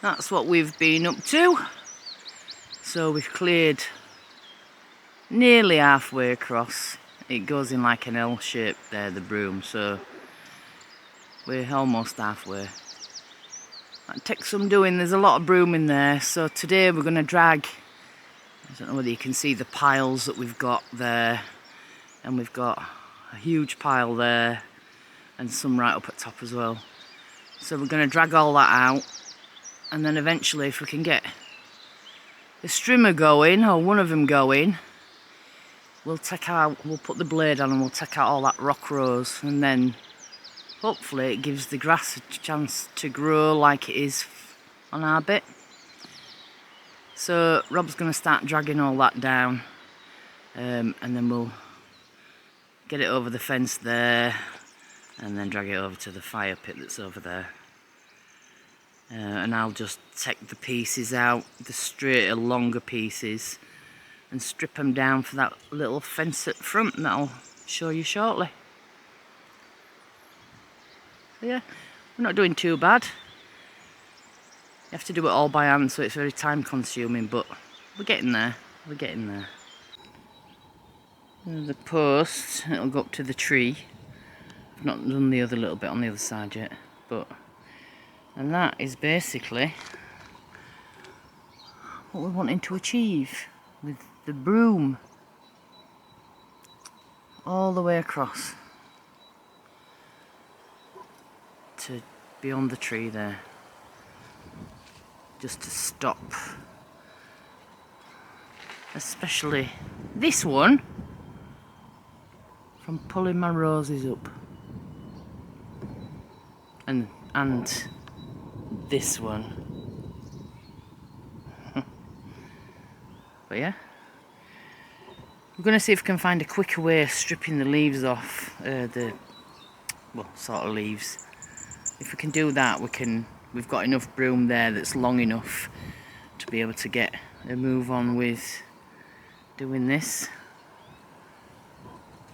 that's what we've been up to. So we've cleared nearly halfway across. It goes in like an L shape there, the broom, so we're almost halfway. That takes some doing. There's a lot of broom in there, so today we're going to drag, I don't know whether you can see the piles that we've got there, and we've got a huge pile there and some right up at top as well. So we're going to drag all that out, and then eventually if we can get the strimmer going, or one of them going, we'll put the blade on and we'll take out all that rock rows, and then hopefully it gives the grass a chance to grow like it is on our bit. So Rob's going to start dragging all that down, and then we'll get it over the fence there and then drag it over to the fire pit that's over there. And I'll just take the pieces out, the straighter, longer pieces, and strip them down for that little fence at front, and that'll show you shortly. So yeah, we're not doing too bad. You have to do it all by hand, so it's very time consuming, but we're getting there, we're getting there. There's the post, it'll go up to the tree. I've not done the other little bit on the other side yet, but, and that is basically what we're wanting to achieve with the broom all the way across to beyond the tree there, just to stop especially this one from pulling my roses up, and this one. But yeah, we're going to see if we can find a quicker way of stripping the leaves off, sort of leaves. If we can do that, we've got enough broom there that's long enough to be able to get a move on with doing this.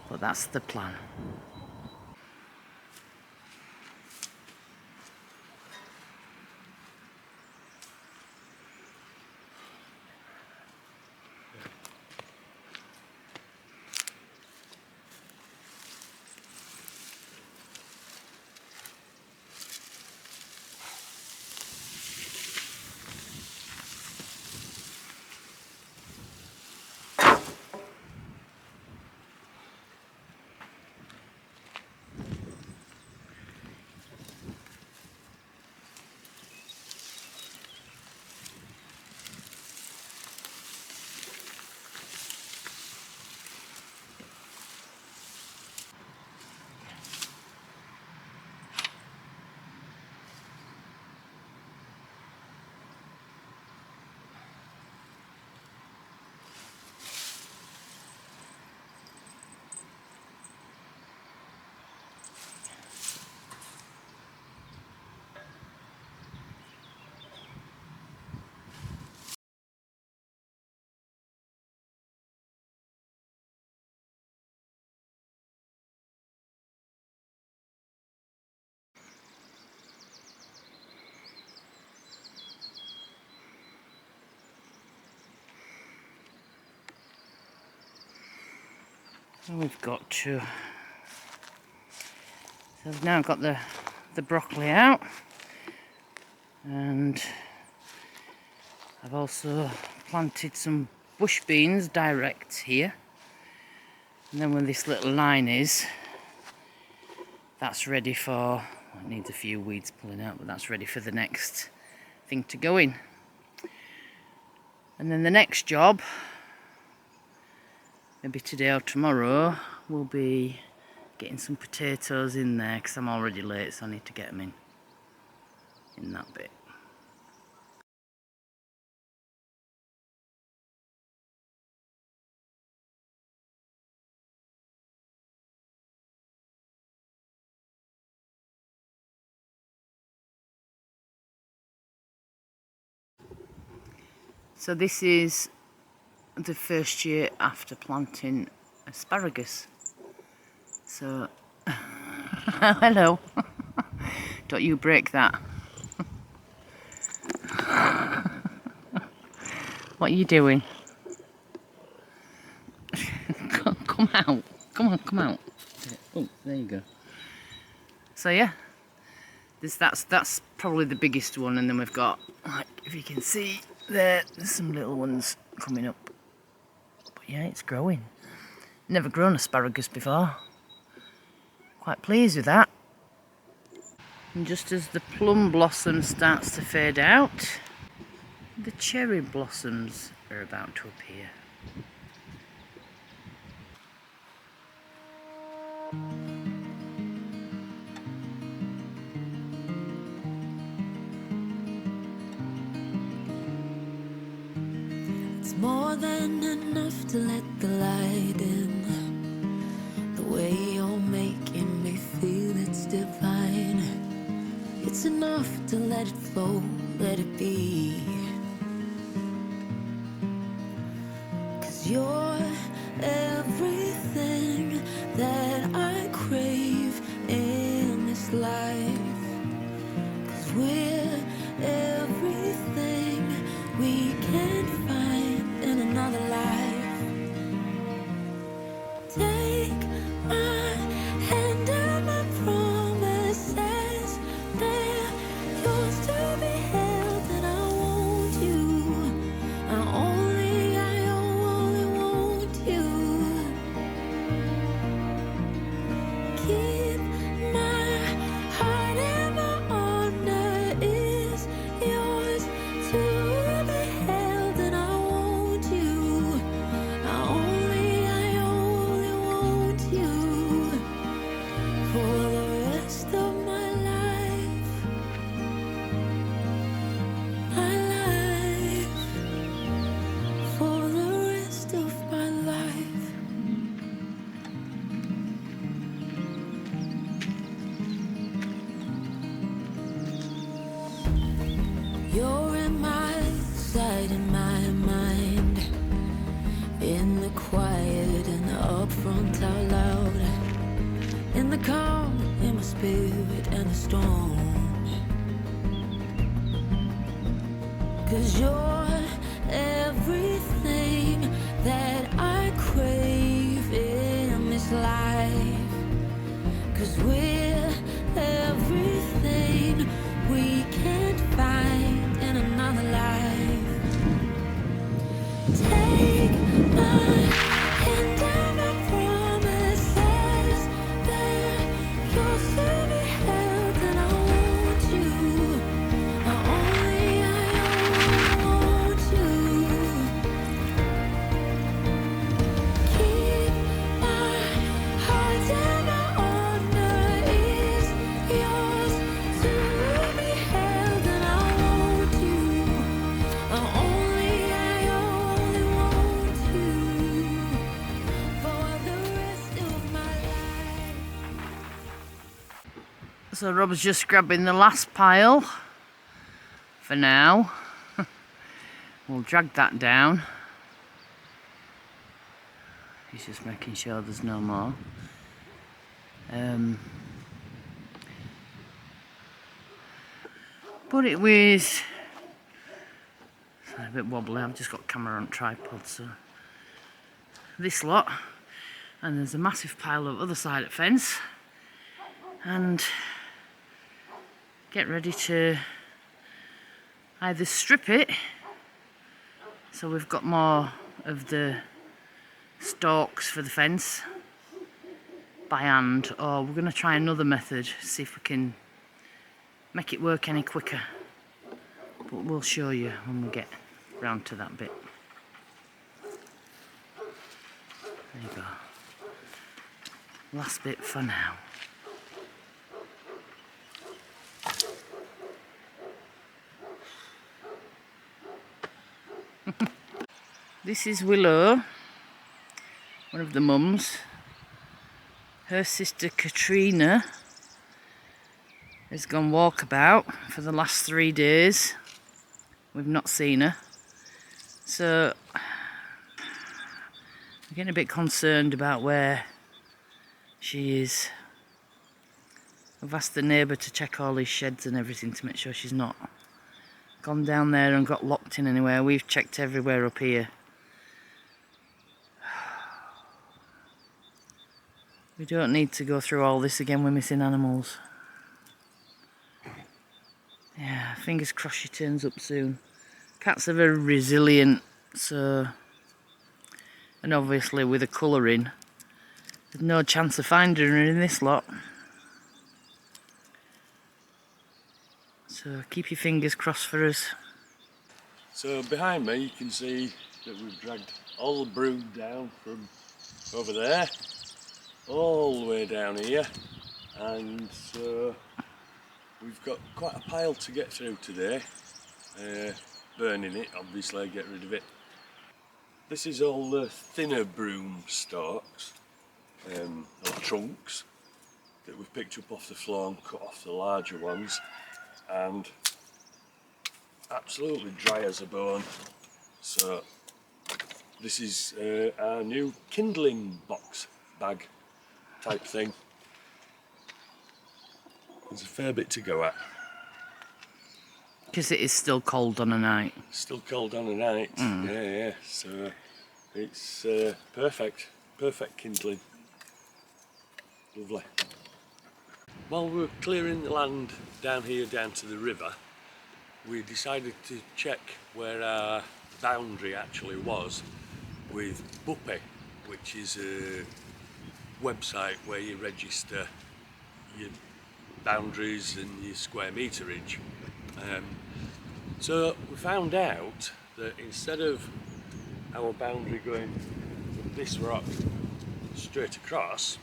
But that's the plan. We've got to, so I've now got the broccoli out, and I've also planted some bush beans direct here, and then when this little line is, that's ready for, it needs a few weeds pulling out, but that's ready for the next thing to go in. And then the next job, maybe today or tomorrow, will be getting some potatoes in there, because I'm already late, so I need to get them in that bit. So this is the first year after planting asparagus. So, hello. Don't you break that. What are you doing? Come out. Come on, come out. Oh, there you go. So yeah, that's probably the biggest one, and then we've got, like, if you can see there's some little ones coming up. But yeah, it's growing. Never grown asparagus before. Quite pleased with that. And just as the plum blossom starts to fade out, the cherry blossoms are about to appear. It's more than enough to let the light in. The way you're making me feel it's divine. It's enough to let it flow, let it be. 'Cause you're everything that I crave in this life. 'Cause we're everything we can't find in another life. Take my hand and my promises, they're yours to be held, and I want you. I only want you. Keep my heart and my honor is yours to be held, and I want you. I only want you for the rest of my life. My life. For the rest of my life. You're in my sight, in my mind, in the quiet and the upfront out loud, in the calm, in my spirit and the storm. 'Cause you're everything that I crave in this life. 'Cause we're everything we can't find in another life. Take my hand and my promises, they're yours to be held, and I want you. I only want you. Keep my heart and my honor is yours to be held, and I want you. I only want you for the rest of my life. So Rob's just grabbing the last pile for now. We'll drag that down. He's just making sure there's no more. But it was a bit wobbly. I've just got camera on tripod, so this lot, and there's a massive pile of other side of fence, and get ready to either strip it so we've got more of the stalks for the fence by hand, or we're going to try another method, see if we can make it work any quicker. But we'll show you when we get round to that bit. There you go. Last bit for now. This is Willow, one of the mums. Her sister Katrina has gone walkabout for the last 3 days. We've not seen her. So I'm getting a bit concerned about where she is. I've asked the neighbour to check all his sheds and everything to make sure she's not gone down there and got locked in anywhere. We've checked everywhere up here. We don't need to go through all this again with missing animals. Yeah, fingers crossed she turns up soon. Cats are very resilient, so... And obviously with the colouring, there's no chance of finding her in this lot. So keep your fingers crossed for us. So behind me you can see that we've dragged all the broom down from over there, all the way down here, and so we've got quite a pile to get through today. Burning it, obviously, get rid of it. This is all the thinner broom stalks, or trunks, that we've picked up off the floor and cut off the larger ones, and absolutely dry as a bone. So this is our new kindling box bag type thing. There's a fair bit to go at. Because it is still cold on a night. Still cold on a night, yeah. So it's perfect kindling. Lovely. While we were clearing the land down here down to the river, we decided to check where our boundary actually was with Buppe, which is a website where you register your boundaries and your square meterage. So we found out that instead of our boundary going from this rock straight across,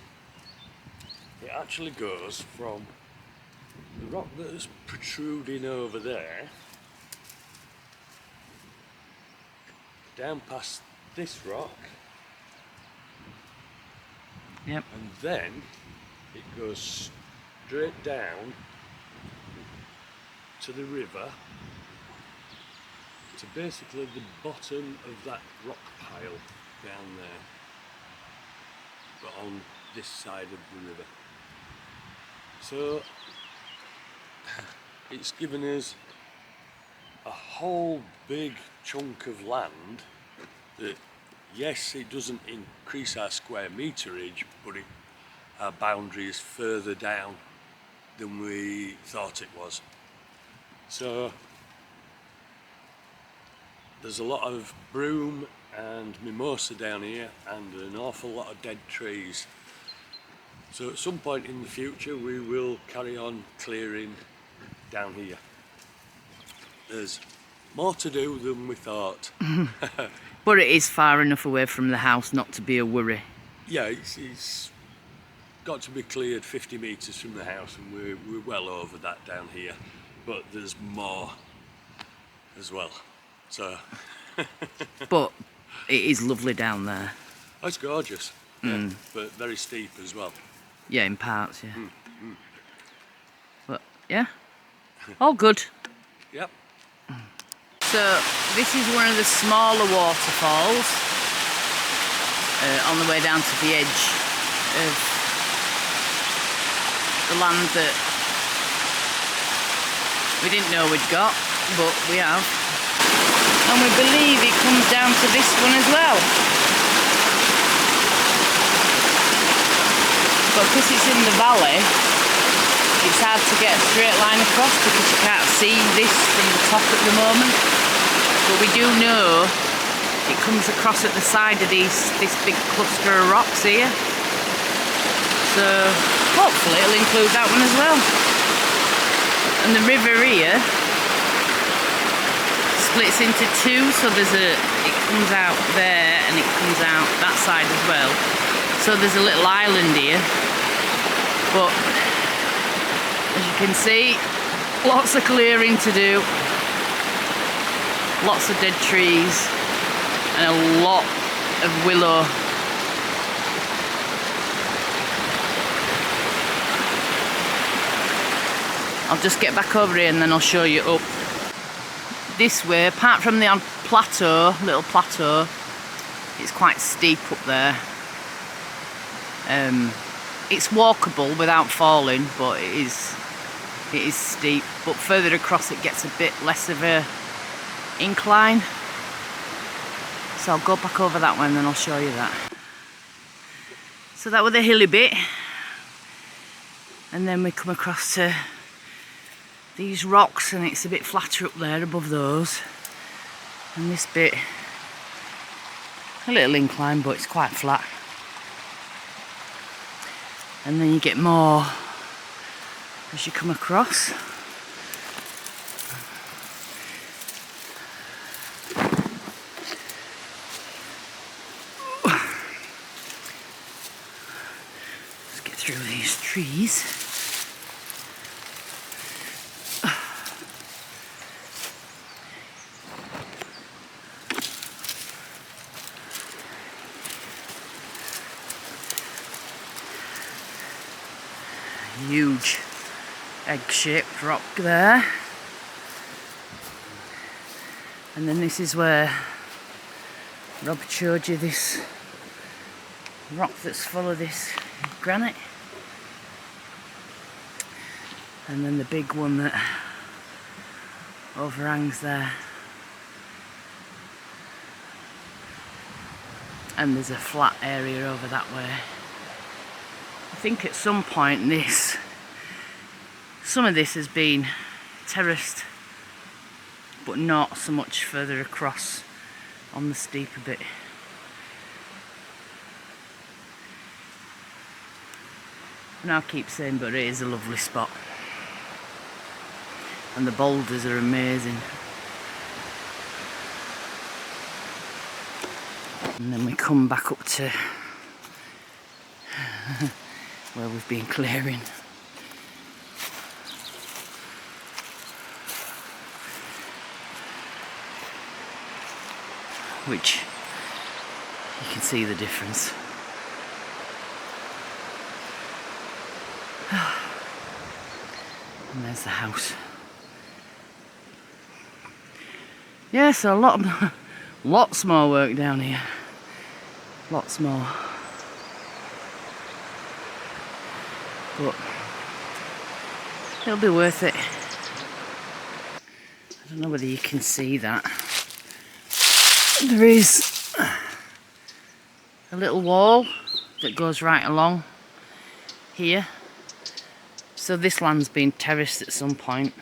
it actually goes from the rock that is protruding over there down past this rock, Yep. and then it goes straight down to the river, to basically the bottom of that rock pile down there, but on this side of the river. So it's given us a whole big chunk of land that, yes, it doesn't increase our square meterage, but our boundary is further down than we thought it was. So there's a lot of broom and mimosa down here and an awful lot of dead trees. So at some point in the future we will carry on clearing down here. There's more to do than we thought. But it is far enough away from the house not to be a worry. Yeah, it's got to be cleared 50 metres from the house, and we're well over that down here. But there's more as well. So But it is lovely down there. oh, it's gorgeous, yeah, but very steep as well. Yeah, in parts, yeah. But yeah, all good. Yep. So this is one of the smaller waterfalls on the way down to the edge of the land that we didn't know we'd got, but we have. And we believe it comes down to this one as well. But because it's in the valley, it's hard to get a straight line across because you can't see this from the top at the moment. But we do know it comes across at the side of this big cluster of rocks here. So hopefully it'll include that one as well. And the river here splits into two, so it comes out there and it comes out that side as well. So there's a little island here, but as you can see, lots of clearing to do, lots of dead trees and a lot of willow. I'll just get back over here and then I'll show you up. This way, apart from the little plateau, it's quite steep up there. It's walkable without falling, but it is it is steep, but further across it gets a bit less of a incline. So I'll go back over that one and then I'll show you that. So that was the hilly bit, and then we come across to these rocks and it's a bit flatter up there above those, and this bit a little incline but it's quite flat, and then you get more as you come across. Let's get through these trees. Huge egg-shaped rock there, and then this is where Rob showed you this rock that's full of this granite, and then the big one that overhangs there, and there's a flat area over that way. I think at some point some of this has been terraced, but not so much further across on the steeper bit. And I'll keep saying, but it is a lovely spot. And the boulders are amazing. And then we come back up to where we've been clearing. Which you can see the difference. And there's the house. Yeah, so lots more work down here. Lots more. But it'll be worth it. I don't know whether you can see that. There is a little wall that goes right along here. So this land's been terraced at some point.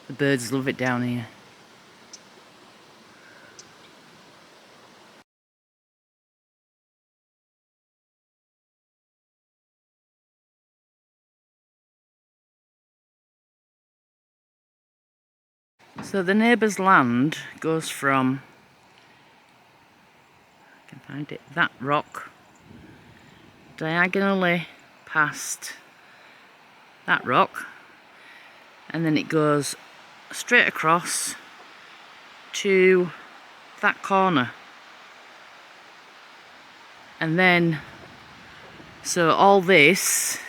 The birds love it down here. So the neighbour's land goes from, I can find it, that rock, diagonally past that rock, and then it goes straight across to that corner. And then, so all this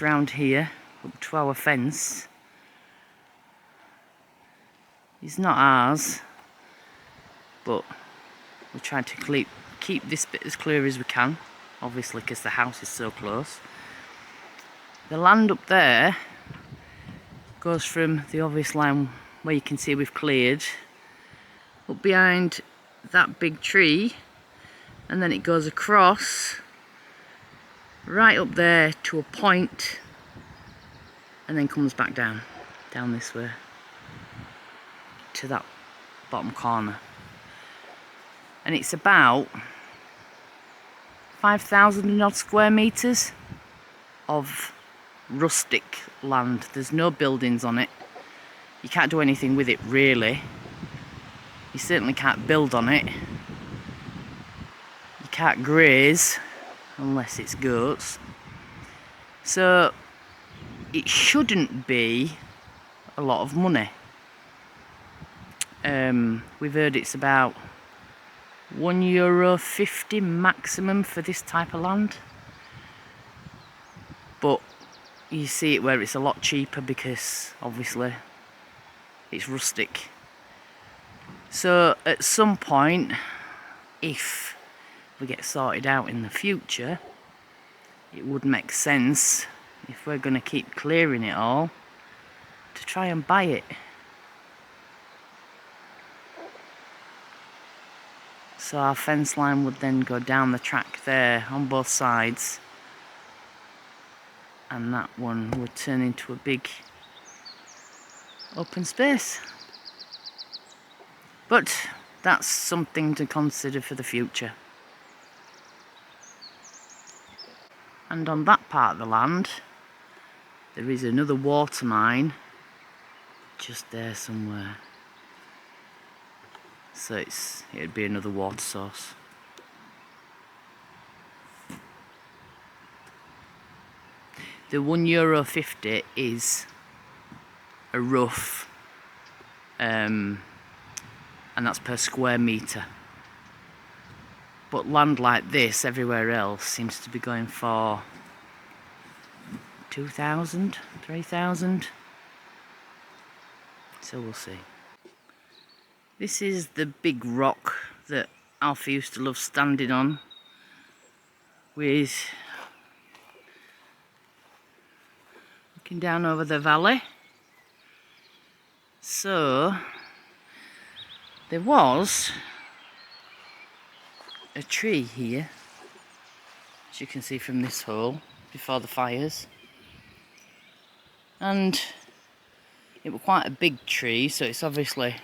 round here, up to our fence, is not ours, but we're trying to keep this bit as clear as we can, obviously because the house is so close. The land up there goes from the obvious line where you can see we've cleared up behind that big tree, and then it goes across right up there to a point, and then comes back down this way to that bottom corner. And it's about 5,000 odd square metres of rustic land. There's no buildings on it. You can't do anything with it really. You certainly can't build on it. You can't graze unless it's goats. So it shouldn't be a lot of money. We've heard it's about €1.50 maximum for this type of land, but you see it where it's a lot cheaper because obviously it's rustic. So at some point, if we get sorted out in the future, it would make sense, if we're going to keep clearing it all, to try and buy it. So our fence line would then go down the track there on both sides, and that one would turn into a big open space. But that's something to consider for the future. And on that part of the land, there is another water mine just there somewhere. So it'd be another water source. The €1.50 is a rough, and that's per square metre. But land like this everywhere else seems to be going for 2,000, 3,000. So we'll see. This is the big rock that Alfie used to love standing on, with looking down over the valley. So there was a tree here, as you can see from this hole, before the fires, and it was quite a big tree, so it's obviously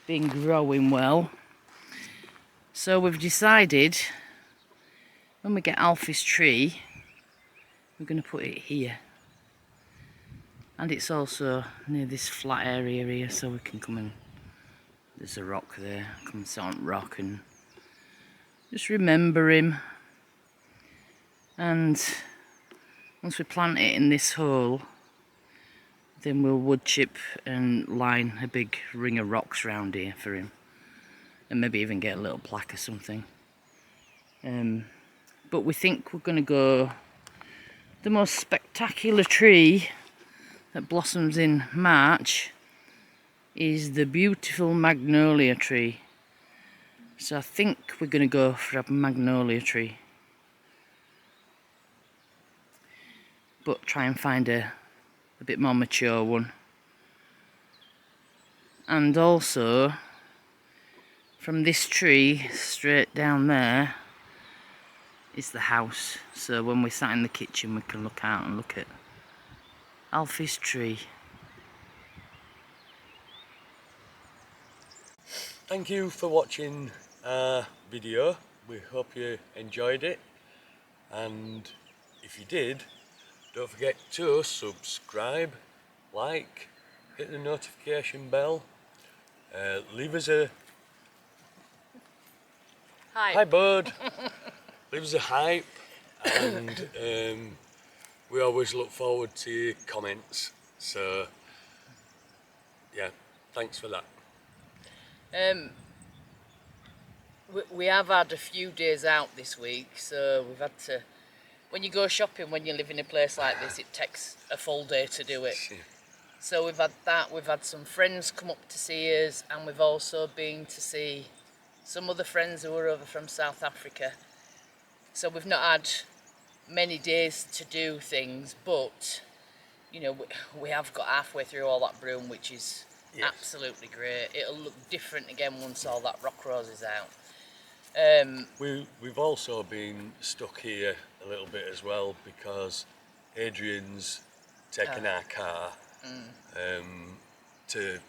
been growing well. So we've decided, when we get Alfie's tree, we're going to put it here, and it's also near this flat area here, so we can come and, there's a rock there, come and sit on rock and just remember him. And once we plant it in this hole, then we'll wood chip and line a big ring of rocks around here for him, and maybe even get a little plaque or something. But we think we're going to go, the most spectacular tree that blossoms in March is the beautiful magnolia tree. So I think we're going to go for a magnolia tree, but try and find a bit more mature one. And also, from this tree straight down there is the house, so when we sat in the kitchen we can look out and look at Alfie's tree. Thank you for watching our video. We hope you enjoyed it, and if you did, don't forget to subscribe, like, hit the notification bell, leave us a hi bud, leave us a hype, and we always look forward to your comments. So yeah, thanks for that. We have had a few days out this week, so we've had to, when you go shopping, when you live in a place like this, it takes a full day to do it. So we've had that, we've had some friends come up to see us, and we've also been to see some other friends who are over from South Africa. So we've not had many days to do things, but you know, we have got halfway through all that broom, which is absolutely great. It'll look different again once all that rock rose is out. We've also been stuck here a little bit as well, because Adrian's taken our car to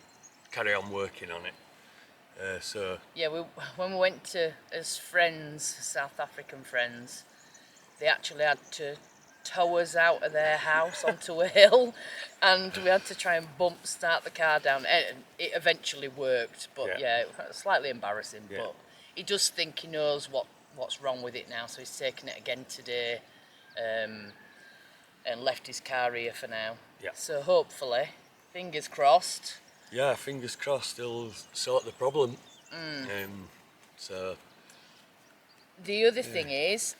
carry on working on it. So yeah, when we went to, as friends, South African friends, they actually had to tow us out of their house onto a hill, and we had to try and start the car down, and it eventually worked, but yeah, it was slightly embarrassing. But he does think he knows what's wrong with it now, so he's taken it again today, and left his car here for now. So hopefully, fingers crossed. Yeah, fingers crossed he'll sort the problem. So the other thing is,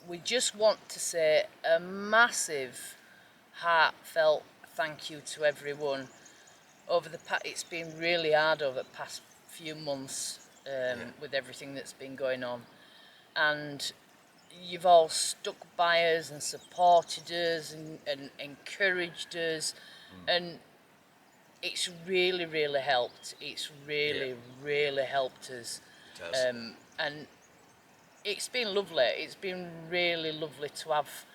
we just want to say a massive, heartfelt thank you to everyone. It's been really hard over the past few months, with everything that's been going on, and you've all stuck by us and supported us and encouraged us, and it's really helped. It's really helped us. It has. And it's been lovely. It's been really lovely to have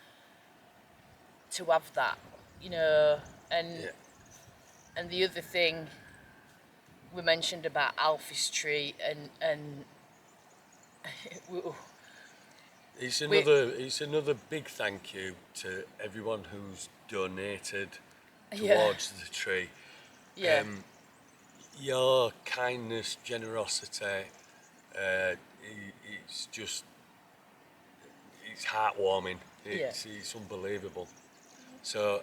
that, you know. And the other thing we mentioned about Alfie's tree, and It's another big thank you to everyone who's donated towards the tree. yeah, Your kindness, generosity, it's heartwarming. It's unbelievable. So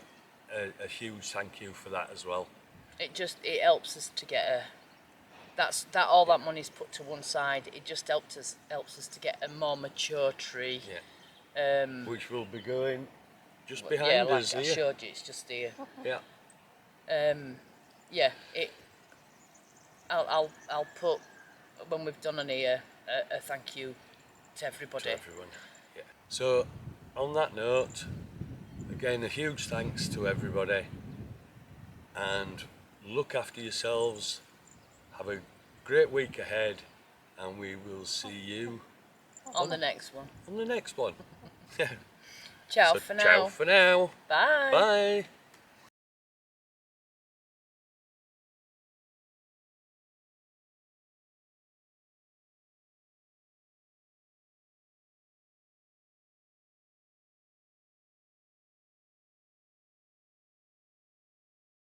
a huge thank you for that as well. it helps us to get all that money's put to one side. It just helps us to get a more mature tree. Yeah. Which will be going just behind Yeah, like us I here. showed you, it's just here. Yeah. Yeah, I'll put, when we've done an here, a thank you to everybody. To everyone. Yeah. So on that note, again a huge thanks to everybody, and look after yourselves. Have a great week ahead, and we will see you On the next one. on the next one. Ciao So for now. ciao for now. Bye. Bye.